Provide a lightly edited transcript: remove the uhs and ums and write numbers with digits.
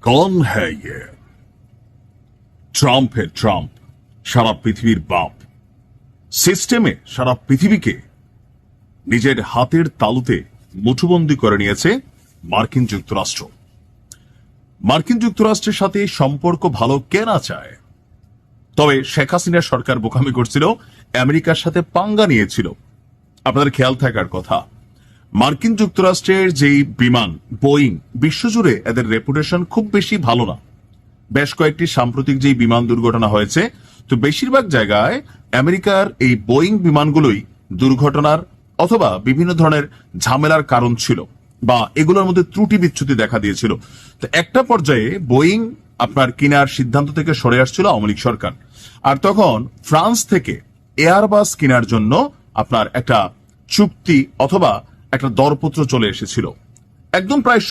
कौन है ये? ট্রাম্প হে ট্রাম্প, সারা পৃথিবীর বাপ। সিস্টেমে সারা পৃথিবীকে নিজের হাতের তালুতে মুঠোবন্দী করে নিয়েছে মার্কিন যুক্তরাষ্ট্র। মার্কিন যুক্তরাষ্ট্রের সাথে সম্পর্ক ভালো কে না চায়? তবে শেখ হাসিনা সরকার বোকামি করছিল, আমেরিকার সাথে পাঙ্গা নিয়েছিল। আপনাদের খেয়াল থাকার কথা, মার্কিন যুক্তরাষ্ট্রের যেই বিমান বোয়িং, বিশ্বজুড়ে এদের রেপুটেশন খুব বেশি ভালো না। বেশ কয়েকটি সাম্প্রতিক যেই বিমান দুর্ঘটনা হয়েছে, তো বেশিরভাগ জায়গায় আমেরিকার এই বোয়িং বিমানগুলোই দুর্ঘটনার অথবা বিভিন্ন ধরনের ঝামেলার কারণ ছিল, বা এগুলোর মধ্যে ত্রুটি বিচ্যুতি দেখা দিয়েছিল। তো একটা পর্যায়ে বোয়িং আপনার কেনার সিদ্ধান্ত থেকে সরে আসছিল আওয়ামী লীগ সরকার, আর তখন ফ্রান্স থেকে এয়ারবাস কেনার জন্য আপনার একটা চুক্তি অথবা একটা দরপত্র চলে এসেছিল, একদম প্রায়